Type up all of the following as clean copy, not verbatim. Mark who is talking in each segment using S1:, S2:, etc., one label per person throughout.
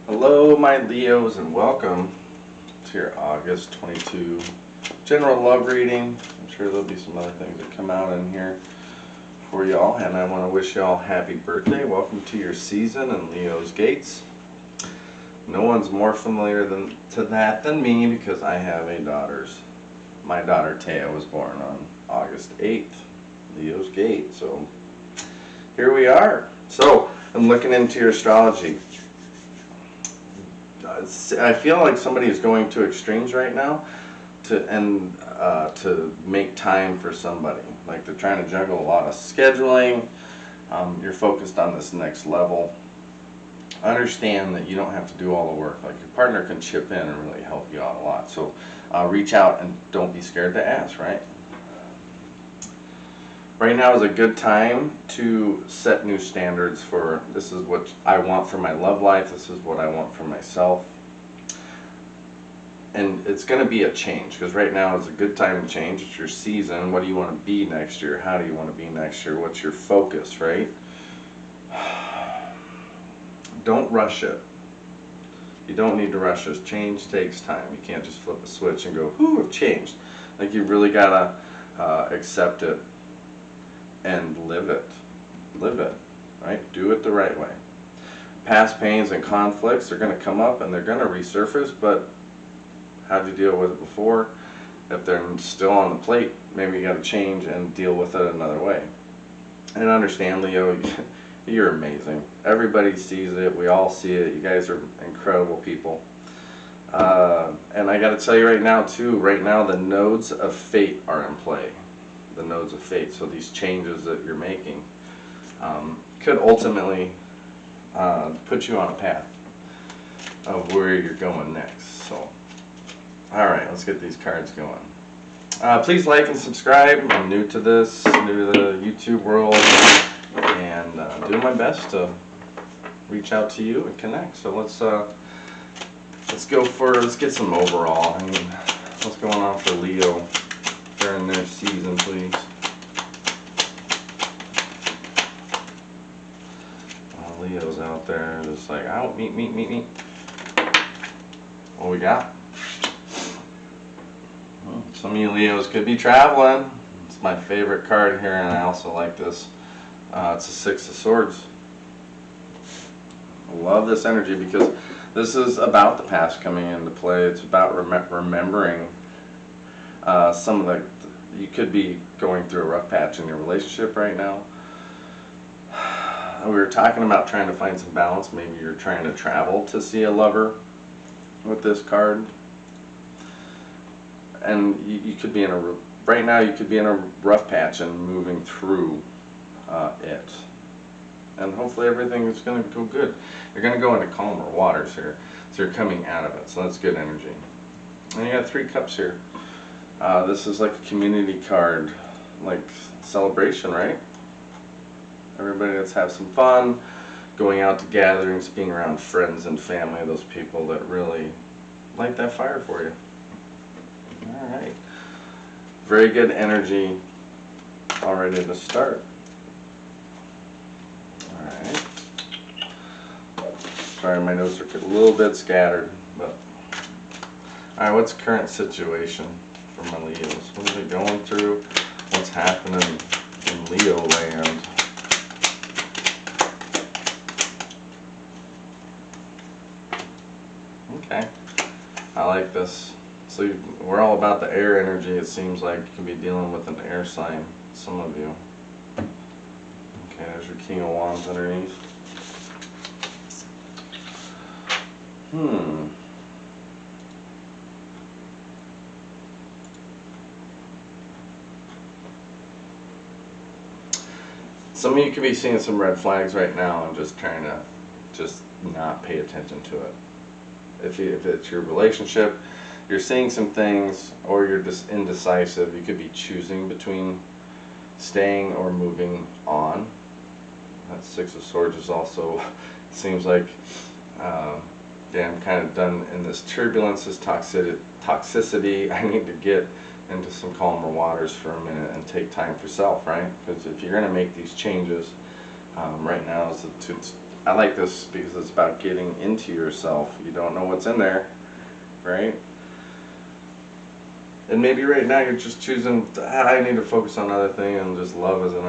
S1: Hello, my Leos, and welcome to your August 22 general love reading. I'm sure there'll be some other things that come out in here for y'all, and I want to wish y'all happy birthday. Welcome to your season in Leo's Gates. No one's more familiar to that than me because I have my daughter Taya was born on August 8th, Leo's Gate. So here we are. So I'm looking into your astrology. I feel like somebody is going to extremes right now to make time for somebody. Like they're trying to juggle a lot of scheduling. You're focused on this next level. Understand that you don't have to do all the work. Like your partner can chip in and really help you out a lot. So reach out and don't be scared to ask, right? Right now is a good time to set new standards for this is what I want for my love life, this is what I want for myself. And it's going to be a change because right now is a good time to change. It's your season. What do you want to be next year? How do you want to be next year? What's your focus, right? Don't rush it. You don't need to rush this. Change takes time. You can't just flip a switch and go, "Ooh, I've changed." Like you really got to accept it and live it, right? Do it the right way. Past pains and conflicts are going to come up and they're going to resurface, but how'd you deal with it before? If they're still on the plate, maybe you got to change and deal with it another way. And understand, Leo, you're amazing. Everybody sees it. We all see it. You guys are incredible people. And I got to tell you right now, too, right now the nodes of fate are in play. The nodes of fate. So these changes that you're making could ultimately put you on a path of where you're going next. So, all right, let's get these cards going. Please like and subscribe. I'm new to this, new to the YouTube world, and doing my best to reach out to you and connect. So let's get some overall. I mean, what's going on for Leo during their season, please? Leo's out there just like, out, meet. What we got? Well, some of you Leos could be traveling. It's my favorite card here, and I also like this. It's a Six of Swords. I love this energy because this is about the past coming into play. It's about remembering some of you could be going through a rough patch in your relationship right now. We were talking about trying to find some balance. Maybe you're trying to travel to see a lover with this card. And you could be right now you could be in a rough patch and moving through it. And hopefully everything is going to go good. You're going to go into calmer waters here. So you're coming out of it. So that's good energy. And you got Three Cups here. This is like a community card, like celebration, right? Everybody, let's have some fun, going out to gatherings, being around friends and family, those people that really light that fire for you. All right. Very good energy already to start. All right. Sorry, my notes are a little bit scattered, but all right, what's current situation for my Leos? What are they going through? What's happening in Leo land? Okay, I like this. So we're all about the air energy. It seems like you can be dealing with an air sign, some of you. Okay, there's your King of Wands underneath. Some of you could be seeing some red flags right now and just trying to not pay attention to it. If it's your relationship, you're seeing some things, or you're just indecisive. You could be choosing between staying or moving on. That Six of Swords is also, seems like, I'm kind of done in this turbulence, this toxicity. I need to get into some calmer waters for a minute and take time for self, right? Because if you're going to make these changes, right now is I like this because it's about getting into yourself. You don't know what's in there, right? And maybe right now you're just choosing, I need to focus on other things, and just love isn't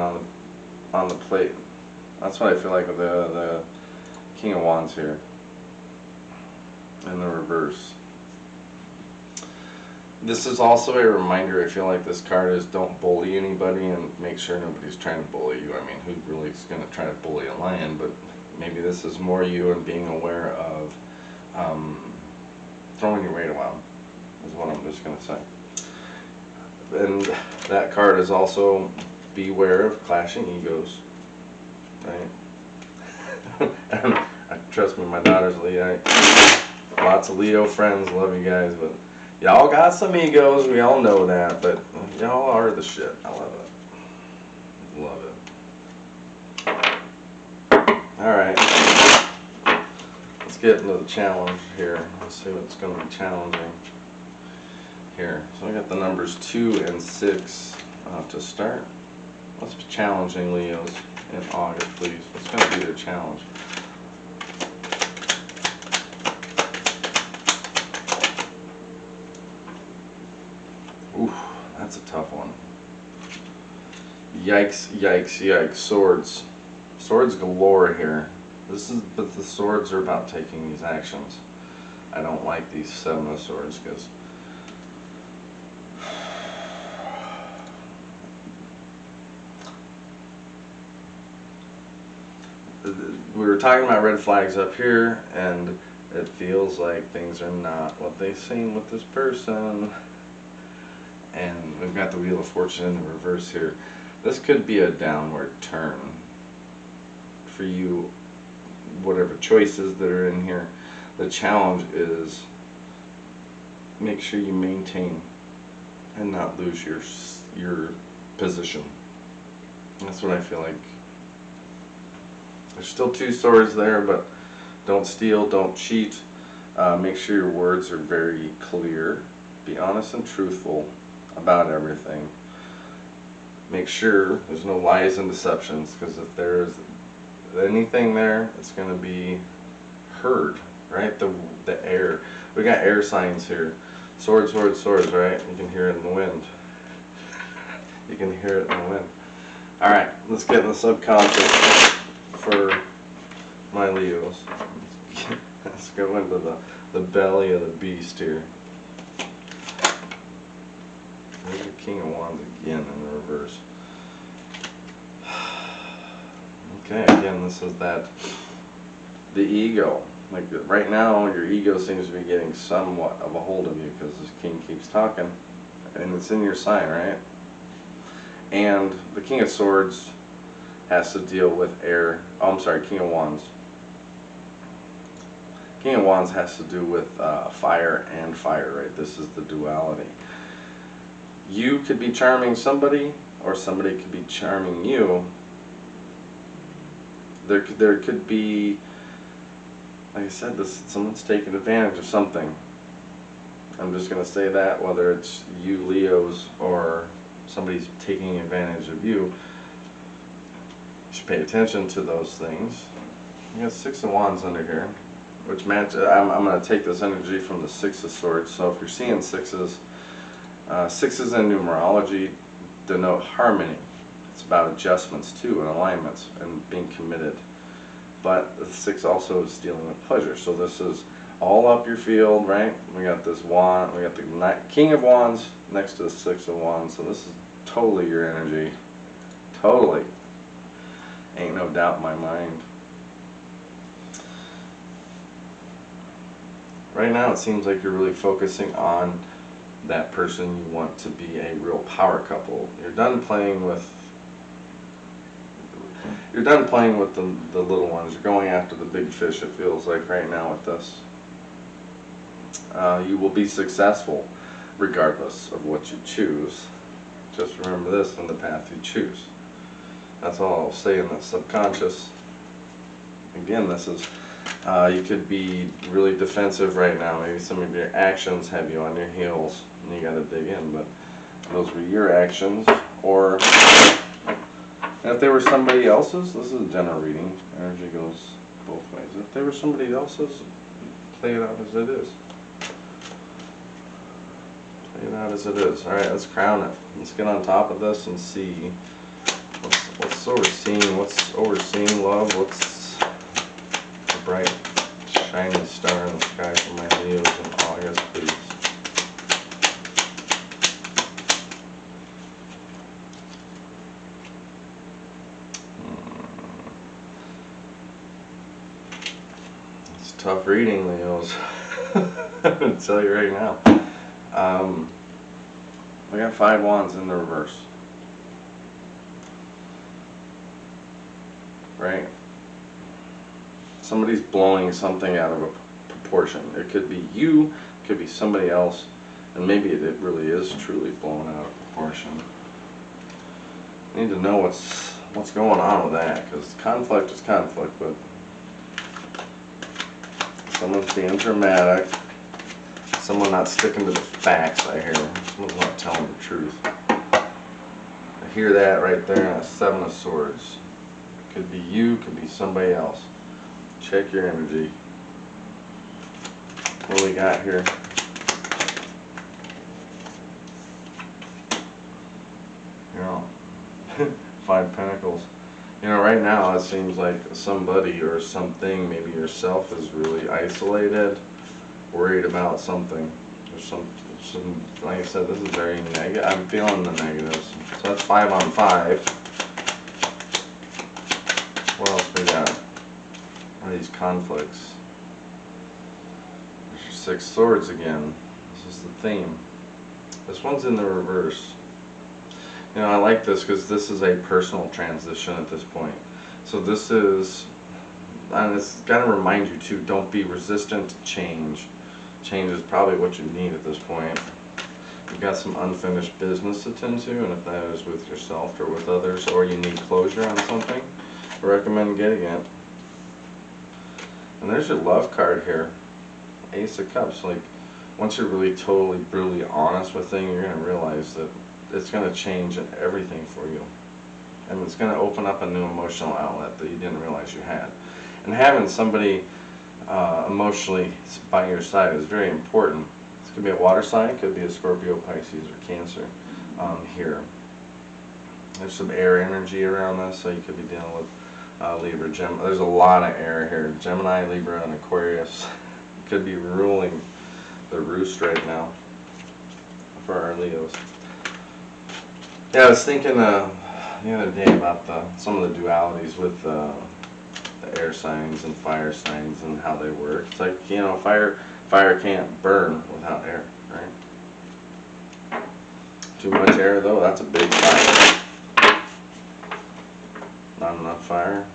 S1: on the plate. That's what I feel like with the King of Wands here in the reverse. This is also a reminder, I feel like this card is don't bully anybody, and make sure nobody's trying to bully you. I mean, who really is going to try to bully a lion? But maybe this is more you and being aware of throwing your weight around, is what I'm just going to say. And that card is also beware of clashing egos, right? Trust me, my daughter's Leo. Lots of Leo friends, love you guys, but y'all got some egos, we all know that, but y'all are the shit. I love it. Love it. Alright. Let's get into the challenge here. Let's see what's going to be challenging here. So I got the numbers 2 and 6 to start. What's challenging, Leos, in August, please? What's going to be their challenge? Ooh, that's a tough one. Yikes, yikes, yikes. Swords. Swords galore here. But the swords are about taking these actions. I don't like these 7 of swords because we were talking about red flags up here, and it feels like things are not what they seem with this person. And we've got the Wheel of Fortune in the reverse here. This could be a downward turn for you, whatever choices that are in here. The challenge is make sure you maintain and not lose your position. That's what I feel like. There's still 2 swords there, but don't steal, don't cheat. Make sure your words are very clear. Be honest and truthful about everything. Make sure there's no lies and deceptions, because if there's anything there, it's going to be heard, right? The air. We got air signs here. Sword, sword, swords, right? You can hear it in the wind. You can hear it in the wind. Alright, let's get in the subconscious for my Leos. Let's go into the belly of the beast here. There's the King of Wands again in the reverse. Okay, again, this is the ego. Like right now, your ego seems to be getting somewhat of a hold of you because this king keeps talking, and it's in your sign, right? And the King of Swords has to deal with air. Oh, I'm sorry, King of Wands. King of Wands has to do with fire and fire, right? This is the duality. You could be charming somebody, or somebody could be charming you. There could be, like I said, someone's taking advantage of something. I'm just going to say that, whether it's you Leos or somebody's taking advantage of you. You should pay attention to those things. You got 6 of Wands under here, which match. I'm going to take this energy from the 6 of Swords. So if you're seeing 6s, 6s in numerology denote harmony. It's about adjustments too, and alignments, and being committed. But the 6 also is dealing with pleasure. So this is all up your field, right? We got this wand. We got the King of Wands next to the 6 of Wands. So this is totally your energy. Totally. Ain't no doubt in my mind. Right now it seems like you're really focusing on that person you want to be a real power couple. You're done playing with the little ones. You're going after the big fish, it feels like right now with this. You will be successful regardless of what you choose. Just remember this on the path you choose. That's all I'll say in the subconscious. Again, this is you could be really defensive right now. Maybe some of your actions have you on your heels and you got to dig in, but those were your actions. Or if they were somebody else's, this is a general reading. Energy goes both ways. If they were somebody else's, play it out as it is. Play it out as it is. Alright, let's crown it. Let's get on top of this and see what's overseeing. What's overseeing love? What's the bright, shining star in the sky for my Leos in August, please? It's tough reading, Leos. I'm going to tell you right now. We got 5 wands in the reverse. Right? Somebody's blowing something out of a proportion. It could be you, it could be somebody else, and maybe it really is truly blown out of proportion. You need to know what's going on with that, because conflict is conflict, but someone's being dramatic, someone not sticking to the facts, I hear. Someone's not telling the truth. I hear that right there in a 7 of Swords. It could be you, could be somebody else. Check your energy. What do we got here? You know, 5 Pentacles. You know, right now it seems like somebody or something, maybe yourself, is really isolated, worried about something. There's some, like I said, this is very negative. I'm feeling the negatives. So that's 5 on 5. What else we got? What are these conflicts? There's your 6 Swords again. This is the theme. This one's in the reverse. You know, I like this because this is a personal transition at this point. So this is, and it's got to remind you too, don't be resistant to change. Change is probably what you need at this point. You've got some unfinished business to tend to, and if that is with yourself or with others, or you need closure on something, I recommend getting it. And there's your love card here. Ace of Cups. Like, once you're really totally brutally honest with things, you're going to realize that it's going to change everything for you. And it's going to open up a new emotional outlet that you didn't realize you had. And having somebody emotionally by your side is very important. This could be a water sign, could be a Scorpio, Pisces, or Cancer here. There's some air energy around this, so you could be dealing with Libra, Gemini. There's a lot of air here. Gemini, Libra, and Aquarius could be ruling the roost right now for our Leos. Yeah, I was thinking the other day about some of the dualities with the air signs and fire signs and how they work. It's like, you know, fire can't burn without air, right? Too much air though, that's a big fire. Not enough fire,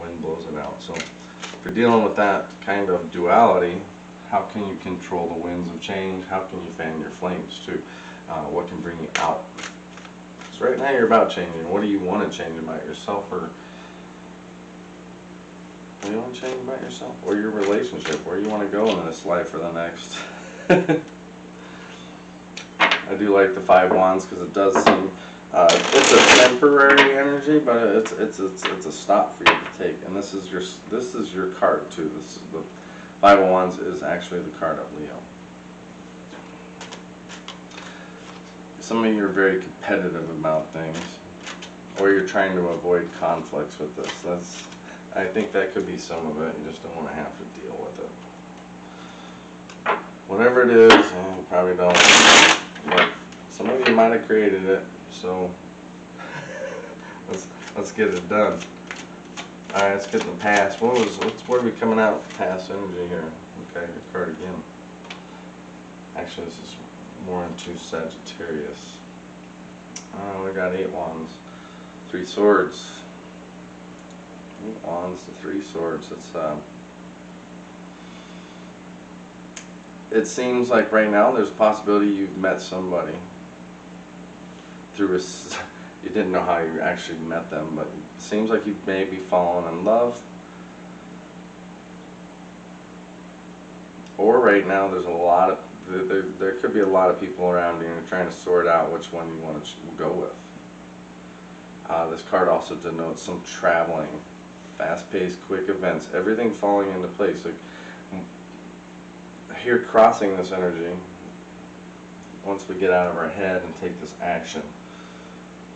S1: wind blows it out. So if you're dealing with that kind of duality, how can you control the winds of change? How can you fan your flames too? What can bring you out? So right now you're about changing. What do you want to change about yourself, or what do you want to change about yourself, or your relationship? Where you want to go in this life for the next? I do like the 5 wands because it does seem it's a temporary energy, but it's a stop for you to take. And this is your card too. This is the 5 of Wands is actually the card of Leo. Some of you are very competitive about things, or you're trying to avoid conflicts with this. I think that could be some of it. You just don't want to have to deal with it. Whatever it is, you probably don't. But some of you might have created it, so let's get it done. All right, let's get the past. What are we coming out with past energy here? Okay, good card again. Actually, this is more into Sagittarius. We got 8 wands, 3 swords. 8 wands to 3 swords. It seems like right now there's a possibility you've met somebody through you didn't know how you actually met them, but it seems like you've maybe fallen in love. Or right now there's a lot of there could be a lot of people around you and you're trying to sort out which one you want to go with. This card also denotes some traveling fast-paced, quick events, everything falling into place. Like here, crossing this energy, once we get out of our head and take this action,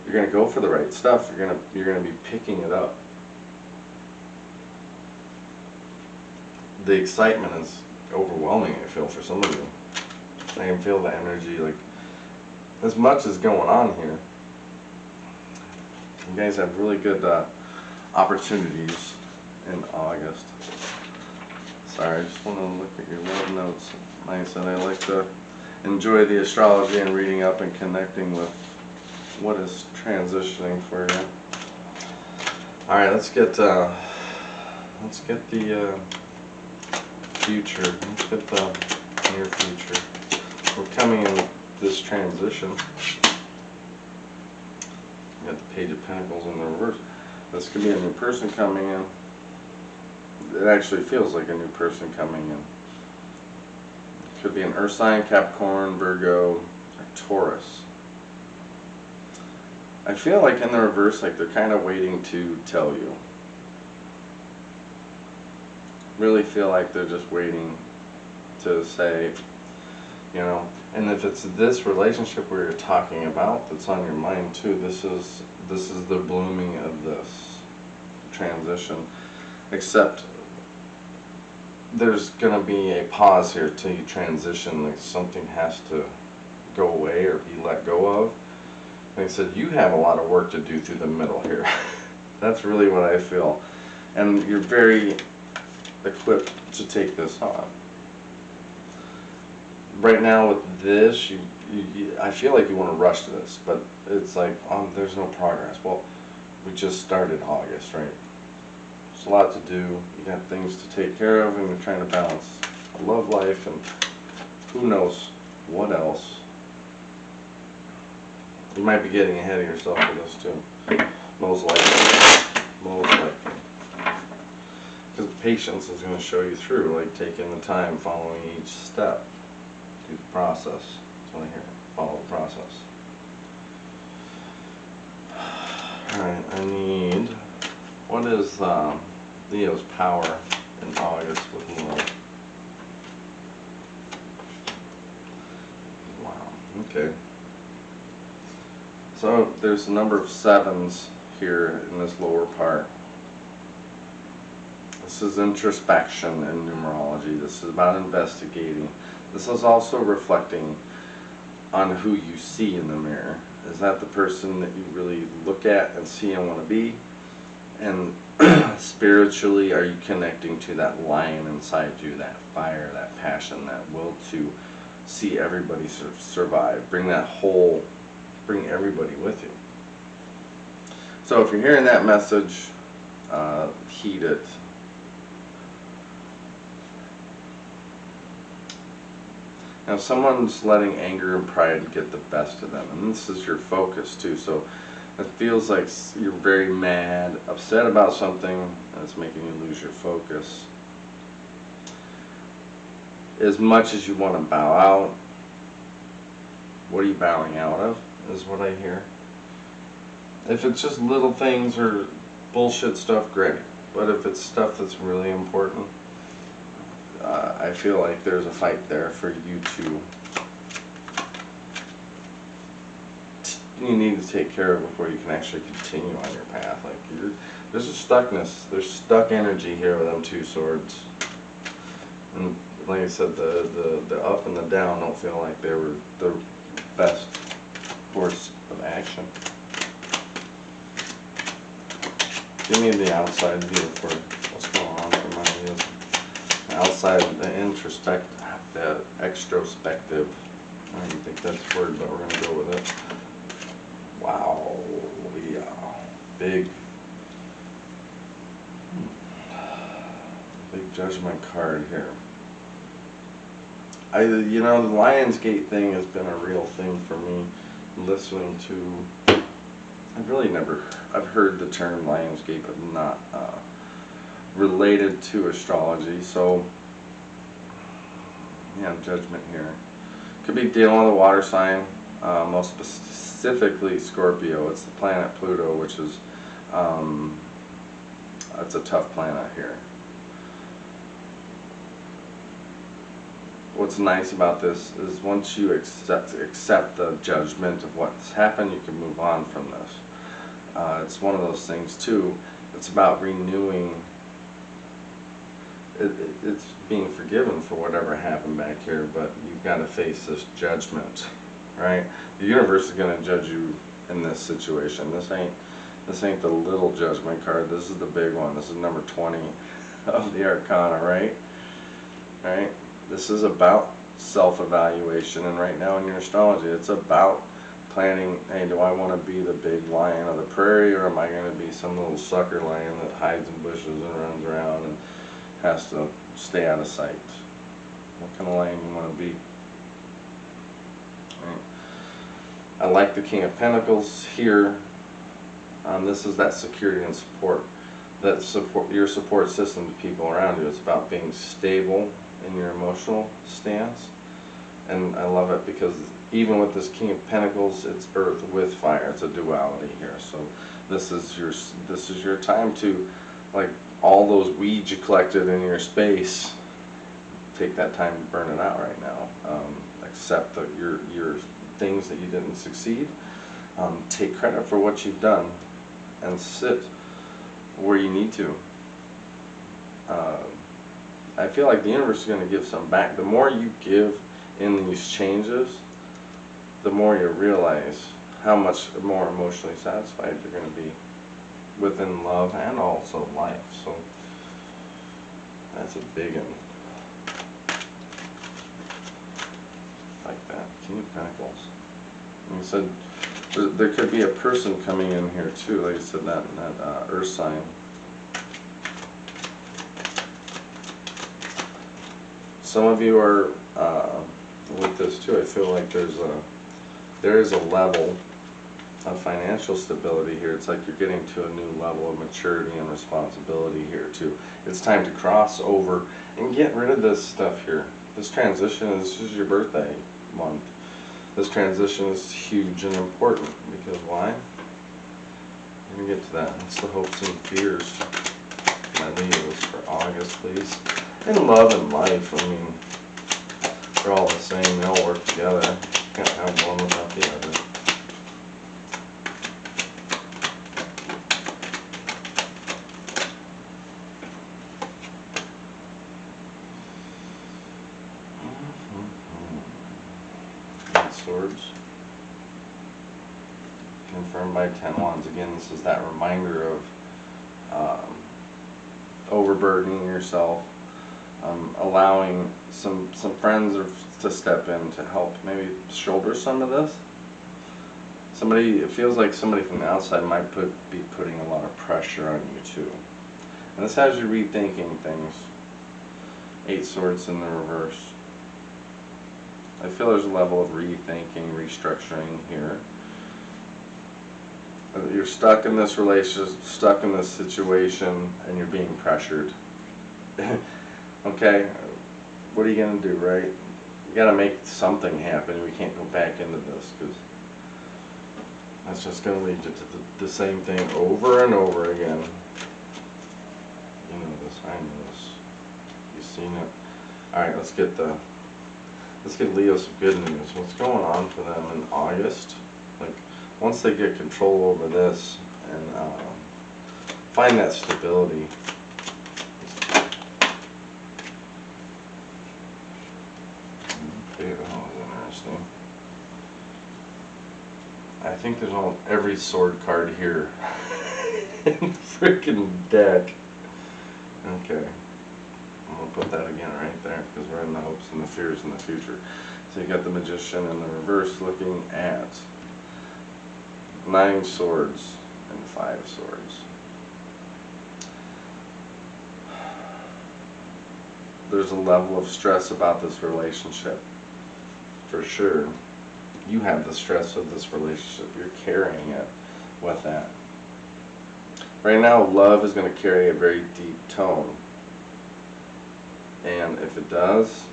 S1: you're going to go for the right stuff. You're going to be picking it up. The excitement is overwhelming, I feel, for some of you. I can feel the energy, like, as much is going on here. You guys have really good opportunities in August. Sorry, I just want to look at your love notes. Like I said, I like to enjoy the astrology and reading up and connecting with what is transitioning for you. All right, let's get the future. Let's get the near future. We're coming in this transition. You got the Page of Pentacles in the reverse. This could be a new person coming in. It actually feels like a new person coming in. It could be an Earth sign, Capricorn, Virgo, or Taurus. I feel like in the reverse, like they're kind of waiting to tell you. Really feel like they're just waiting to say, you know, and if it's this relationship we are talking about that's on your mind too, this is the blooming of this transition. Except there's going to be a pause here till you transition, like something has to go away or be let go of. Like I said, you have a lot of work to do through the middle here. That's really what I feel. And you're very equipped to take this on. Right now with this, I feel like you want to rush to this, but it's like, there's no progress. Well, we just started August, right? There's a lot to do. You got things to take care of, and you're trying to balance a love life and who knows what else. You might be getting ahead of yourself with this too. Most likely. Most likely. Because patience is going to show you through, like taking the time, following each step. Do the process. That's what I hear. Follow the process. Alright, I need... What is Leo's power in August with love? Wow, okay. So there's a number of sevens here in this lower part. This is introspection in numerology. This is about investigating. This is also reflecting on who you see in the mirror. Is that the person that you really look at and see and want to be? And spiritually, are you connecting to that lion inside you, that fire, that passion, that will to see everybody survive? Bring everybody with you. So if you're hearing that message, heed it. Now someone's letting anger and pride get the best of them, and this is your focus too. So it feels like you're very mad, upset about something, and it's making you lose your focus. As much as you want to bow out, what are you bowing out of, is what I hear. If it's just little things or bullshit stuff, great. But if it's stuff that's really important, I feel like there's a fight there for you to... You need to take care of before you can actually continue on your path. Like there's a stuckness. There's stuck energy here with them two swords. And like I said, the up and the down don't feel like they were the best course of action. Give me the outside view for what's going on for my views. Outside, the extrospective. I don't think that's a word, but we're going to go with it. Wow, yeah, big judgment card here. You know, the Lionsgate thing has been a real thing for me. Listening to, I've heard the term Lionsgate, but not related to astrology. So, yeah, judgment here. Could be dealing with a water sign, most specifically Scorpio. It's the planet Pluto, which is That's a tough planet here. What's nice about this is once you accept the judgment of what's happened, you can move on from this. It's one of those things too. It's about renewing. It's being forgiven for whatever happened back here, but you've got to face this judgment, right? The universe is going to judge you in this situation. This ain't the little judgment card. This is the big one. This is number 20 of the Arcana, right? Right? This is about self-evaluation, and right now in your astrology, it's about planning, hey, do I want to be the big lion of the prairie, or am I going to be some little sucker lion that hides in bushes and runs around and has to stay out of sight? What kind of lion you want to be? Right. I like the King of Pentacles here. This is that security and support. That support, your support system to people around you. It's about being stable in your emotional stance. And I love it because even with this King of Pentacles, it's earth with fire. It's a duality here. So this is your time to, like, all those weeds you collected in your space, take that time to burn it out right now. Accept that your things that you didn't succeed. Take credit for what you've done and sit where you need to. I feel like the universe is going to give some back. The more you give in these changes, the more you realize how much more emotionally satisfied you're going to be within love and also life. So that's a big one. Like that. King of Pentacles. And you said there could be a person coming in here too, like I said, that earth sign. Some of you are with this too. I feel like there is a level of financial stability here. It's like you're getting to a new level of maturity and responsibility here too. It's time to cross over and get rid of this stuff here. This transition, this is your birthday month. This transition is huge and important because why? We're going to get to that. It's the hopes and fears. My Leos for August, please. In love and life, I mean, they're all the same. They all work together. Can't have one without the other. Swords. Confirmed by 10 Wands. Again, this is that reminder of overburdening yourself, allowing some friends to step in to help maybe shoulder some of this. It feels like somebody from the outside might be putting a lot of pressure on you too. And this has you rethinking things. 8 Swords in the reverse. I feel there's a level of rethinking, restructuring here. You're stuck in this relationship, stuck in this situation, and you're being pressured. Okay, what are you going to do, right? You got to make something happen. We can't go back into this because that's just going to lead you to the same thing over and over again. You know this, I know this. You've seen it. Alright, let's get Leo some good news. What's going on for them in August? Like, once they get control over this and find that stability. Okay, that was interesting. I think there's every sword card here in the freaking deck. Okay. I'm going to put that again right there because we're in the hopes and the fears in the future. So you got the Magician in the reverse looking at 9 Swords and 5 Swords. There's a level of stress about this relationship. For sure. You have the stress of this relationship. You're carrying it with that. Right now, love is going to carry a very deep tone. And if it does,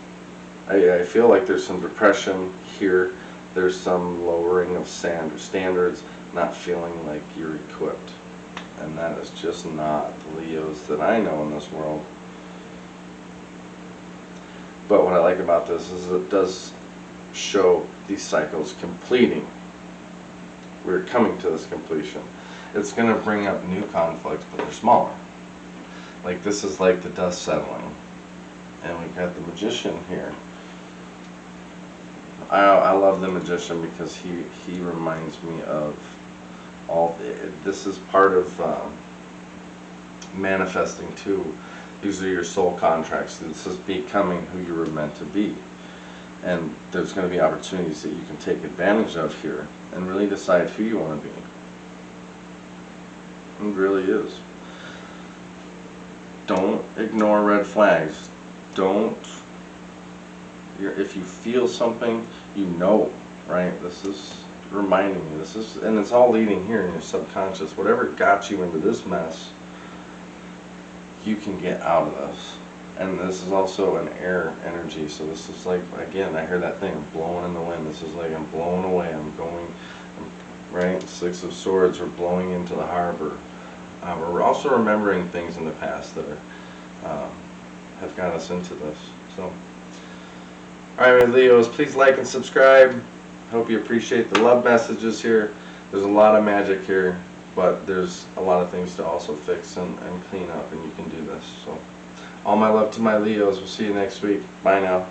S1: I feel like there's some depression here. There's some lowering of standards, not feeling like you're equipped. And that is just not the Leos that I know in this world. But what I like about this is it does show these cycles completing. We're coming to this completion. It's going to bring up new conflicts, but they're smaller. Like this is like the dust settling. And we've got the Magician here. I love the Magician because he reminds me of this is part of manifesting too. These are your soul contracts. This is becoming who you were meant to be. And there's going to be opportunities that you can take advantage of here and really decide who you want to be. It really is. Don't ignore red flags. If you feel something, you know, right? This is reminding you. And it's all leading here in your subconscious. Whatever got you into this mess, you can get out of this. And this is also an air energy, so this is like, again, I hear that thing, I'm blowing in the wind. This is like I'm blowing away, right? Six of Swords, we're blowing into the harbor. We're also remembering things in the past that have got us into this. So, alright, my Leos, please like and subscribe. Hope you appreciate the love messages here. There's a lot of magic here, but there's a lot of things to also fix and clean up, and you can do this. So, all my love to my Leos. We'll see you next week. Bye now.